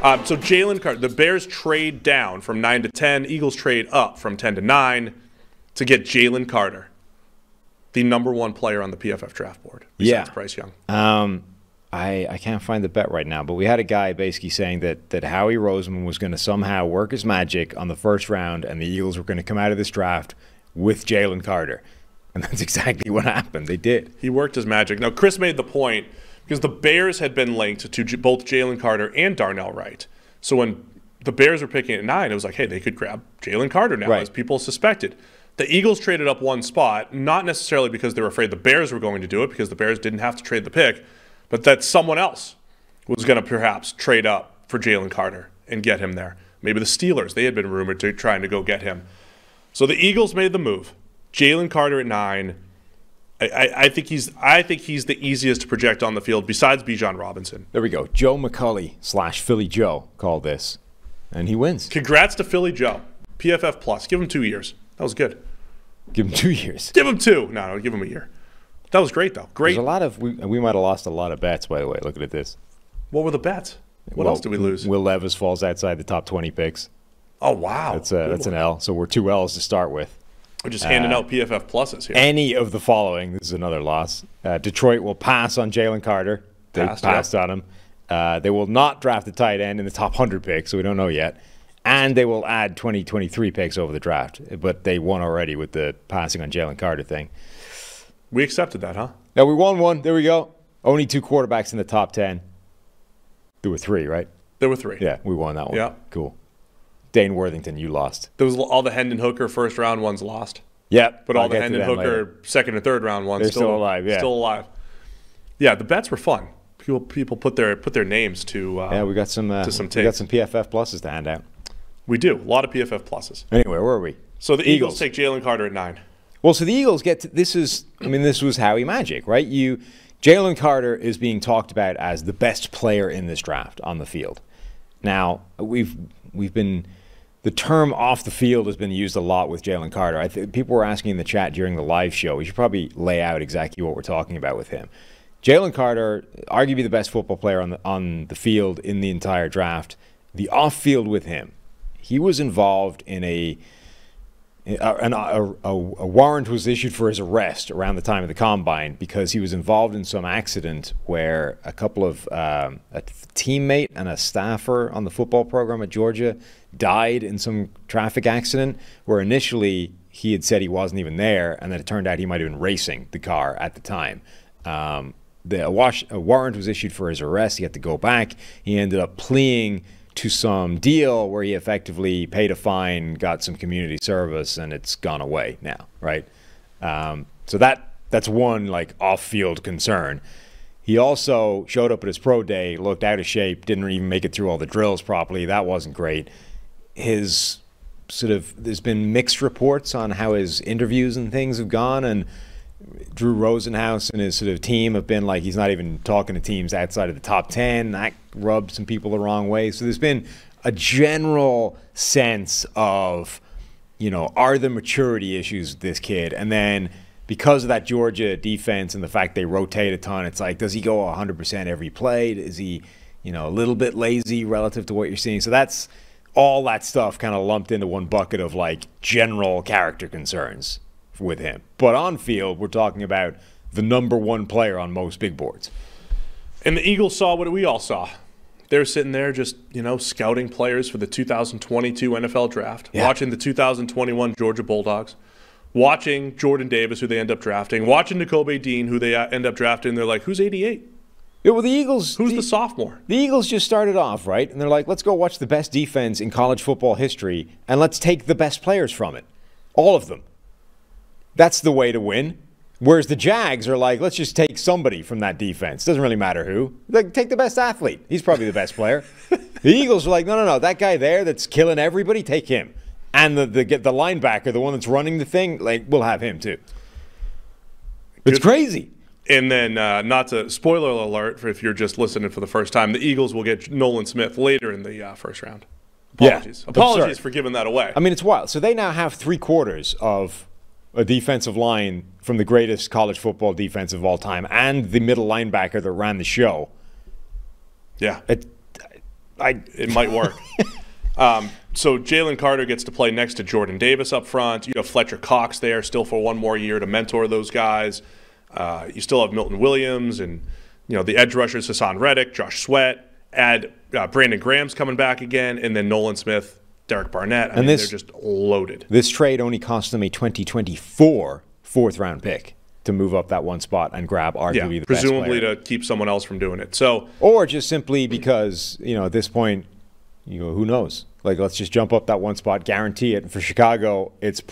So Jalen Carter, the Bears trade down from 9 to 10. Eagles trade up from 10 to 9 to get Jalen Carter, the number 1 player on the PFF draft board besides Bryce Young. I can't find the bet right now, but we had a guy basically saying that Howie Roseman was going to somehow work his magic on the first round, and the Eagles were going to come out of this draft with Jalen Carter. And that's exactly what happened. They did. He worked his magic. Now, Chris made the point because the Bears had been linked to both Jalen Carter and Darnell Wright. So when the Bears were picking at 9, it was like, hey, they could grab Jalen Carter now, as people suspected. The Eagles traded up 1 spot, not necessarily because they were afraid the Bears were going to do it, because the Bears didn't have to trade the pick, but that someone else was going to perhaps trade up for Jalen Carter and get him there. Maybe the Steelers, they had been rumored to trying to go get him. So the Eagles made the move. Jalen Carter at 9. I think he's the easiest to project on the field besides Bijan Robinson. There we go. Joe McCulley / Philly Joe called this, and he wins. Congrats to Philly Joe. PFF Plus. Give him 2 years. That was good. Give him 2 years. Give him 2. No, give him a year. That was great, though. Great. There's a lot of we might have lost a lot of bets, by the way. Looking at this. What were the bets? What else did we lose? Will Levis falls outside the top 20 picks. Oh, wow. That's an L. So we're 2 L's to start with. We're just handing out PFF pluses here. Any of the following, this is another loss. Detroit will pass on Jalen Carter. They passed on him. They will not draft a tight end in the top 100 picks, so we don't know yet. And they will add 2023 picks over the draft. But they won already with the passing on Jalen Carter thing. We accepted that, huh? Now, we won 1. There we go. Only 2 quarterbacks in the top 10. There were 3, right? There were 3. Yeah, we won that one. Yeah. Cool. Dane Worthington, you lost. There was all the Hendon Hooker first round ones lost. Yep. But all the Hendon Hooker second and third round ones still alive. Yeah. Still alive. Yeah, the bets were fun. People put their names to we got some tape. We got some PFF pluses to hand out. We do. A lot of PFF pluses. Anyway, where are we? So the Eagles take Jalen Carter at 9. Well, so the Eagles this was Howie magic, right? Jalen Carter is being talked about as the best player in this draft on the field. Now, the term off the field has been used a lot with Jalen Carter. People were asking in the chat during the live show. We should probably lay out exactly what we're talking about with him. Jalen Carter, arguably the best football player on the field in the entire draft. The off field with him, he was involved in a warrant was issued for his arrest around the time of the combine because he was involved in some accident where a couple of a teammate and a staffer on the football program at Georgia died in some traffic accident where initially he had said he wasn't even there, and then it turned out he might have been racing the car at the time. A warrant was issued for his arrest. He had to go back. He ended up pleading to some deal where he effectively paid a fine, got some community service, and it's gone away now, right? So that's one off-field concern. He also showed up at his pro day, looked out of shape, didn't even make it through all the drills properly. That wasn't great. There's been mixed reports on how his interviews and things have gone, and Drew Rosenhaus and his team have been like he's not even talking to teams outside of the top 10. That rubbed some people the wrong way. So there's been a general sense of, are there maturity issues with this kid? And then because of that Georgia defense and the fact they rotate a ton, it's like, does he go 100% every play? Is he, a little bit lazy relative to what you're seeing? So that's all that stuff kind of lumped into one bucket of general character concerns with him. But on field, we're talking about the number 1 player on most big boards. And the Eagles saw what we all saw. They're sitting there just, scouting players for the 2022 NFL draft, watching the 2021 Georgia Bulldogs, watching Jordan Davis, who they end up drafting, watching Nakobe Dean, who they end up drafting. They're like, who's 88? Yeah, well, the Eagles... Who's the sophomore? The Eagles just started off, right? And they're like, let's go watch the best defense in college football history, and let's take the best players from it. All of them. That's the way to win. Whereas the Jags are like, let's just take somebody from that defense. Doesn't really matter who. Take the best athlete. He's probably the best player. The Eagles are like, no. That guy there that's killing everybody, take him. And the linebacker, the one that's running the thing, we'll have him too. It's crazy. And then, not to spoiler alert, for if you're just listening for the first time, the Eagles will get Nolan Smith later in the first round. Apologies. Apologies for giving that away. I mean, it's wild. So they now have 3/4 of a defensive line from the greatest college football defense of all time and the middle linebacker that ran the show. Yeah. it might work. So Jalen Carter gets to play next to Jordan Davis up front. You have Fletcher Cox there still for one more year to mentor those guys. You still have Milton Williams and the edge rushers Hassan Reddick, Josh Sweat. Add Brandon Graham's coming back again, and then Nolan Smith, Derek Barnett. I mean, they're just loaded. This trade only cost them a 2024 fourth-round pick to move up that one spot and grab arguably the best player. Presumably to keep someone else from doing it. Or just simply because, at this point, who knows? Like, let's just jump up that one spot, guarantee it. And for Chicago, it's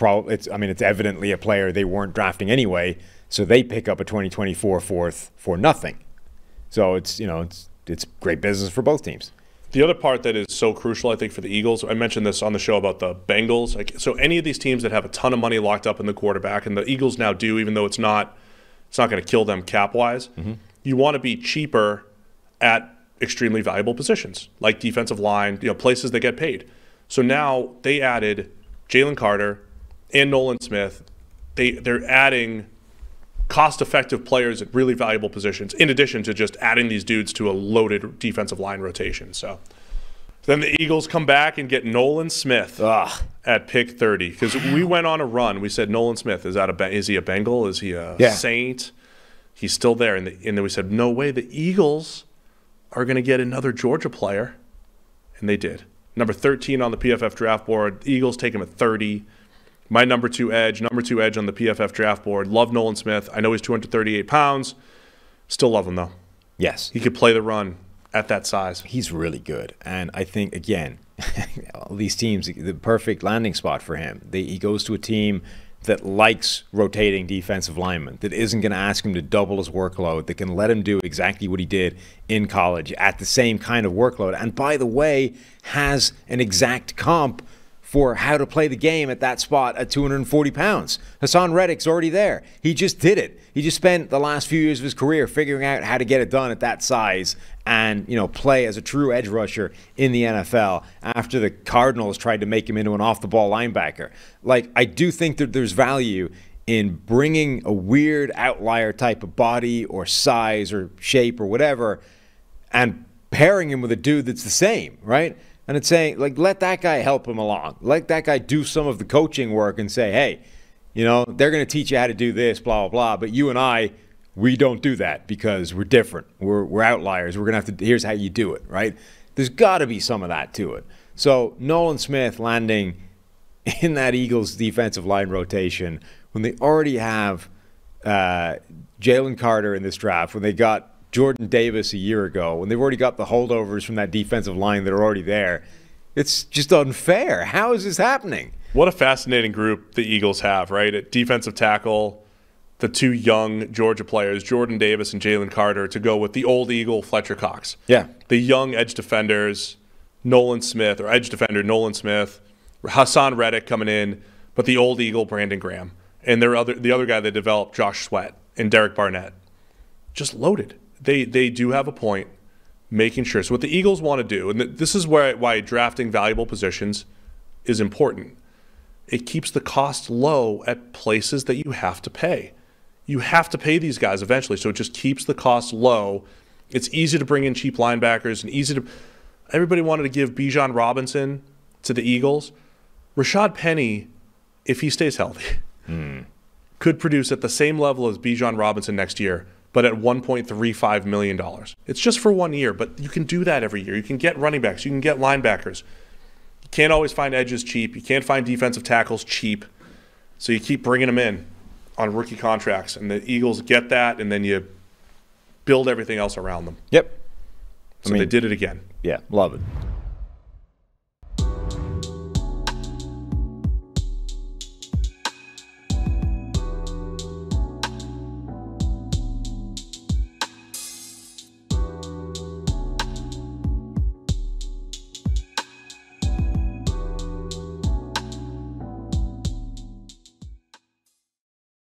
evidently a player they weren't drafting anyway, so they pick up a 2024 fourth for nothing. So it's great business for both teams. The other part that is so crucial, I think, for the Eagles, I mentioned this on the show about the Bengals. So any of these teams that have a ton of money locked up in the quarterback, and the Eagles now do, even though it's not going to kill them cap-wise, you want to be cheaper at extremely valuable positions, like defensive line, places that get paid. So now they added Jalen Carter and Nolan Smith. They're adding cost-effective players at really valuable positions, in addition to just adding these dudes to a loaded defensive line rotation. So then the Eagles come back and get Nolan Smith at pick 30, because we went on a run. We said Nolan Smith, is he a Bengal? Is he a Saint? He's still there. And then we said, no way, the Eagles are going to get another Georgia player. And they did. Number 13 on the PFF draft board. The Eagles take him at 30. My number two edge on the PFF draft board. Love Nolan Smith. I know he's 238 pounds. Still love him, though. Yes. He could play the run at that size. He's really good. And I think, again, all these teams, the perfect landing spot for him. He goes to a team that likes rotating defensive linemen, that isn't going to ask him to double his workload, that can let him do exactly what he did in college at the same kind of workload. And by the way, has an exact comp for how to play the game at that spot at 240 pounds. Hassan Reddick's already there. He just did it. He just spent the last few years of his career figuring out how to get it done at that size and, play as a true edge rusher in the NFL after the Cardinals tried to make him into an off-the-ball linebacker. Like, I do think that there's value in bringing a weird outlier type of body or size or shape or whatever and pairing him with a dude that's the same, right? And it's saying, like, let that guy help him along. Let that guy do some of the coaching work and say, hey, they're going to teach you how to do this, blah, blah, blah. But you and I, we don't do that because we're different. We're outliers. We're going to have to, here's how you do it, right? There's got to be some of that to it. So Nolan Smith landing in that Eagles defensive line rotation when they already have Jalen Carter in this draft, when they got Jordan Davis a year ago, when they've already got the holdovers from that defensive line that are already there. It's just unfair. How is this happening? What a fascinating group the Eagles have, right? At defensive tackle, the two young Georgia players, Jordan Davis and Jalen Carter, to go with the old Eagle, Fletcher Cox. Yeah. The young edge defenders, Nolan Smith, Hassan Reddick coming in, but the old Eagle, Brandon Graham. And the other guy they developed, Josh Sweat, and Derek Barnett. Just loaded. They do have a point, making sure. So what the Eagles want to do, and this is why drafting valuable positions is important. It keeps the cost low at places that you have to pay. You have to pay these guys eventually, so it just keeps the cost low. It's easy to bring in cheap linebackers and everybody wanted to give Bijan Robinson to the Eagles. Rashad Penny, if he stays healthy, could produce at the same level as Bijan Robinson next year, but at $1.35 million. It's just for 1 year, but you can do that every year. You can get running backs. You can get linebackers. You can't always find edges cheap. You can't find defensive tackles cheap. So you keep bringing them in on rookie contracts, and the Eagles get that, and then you build everything else around them. Yep. So they did it again. Yeah, love it.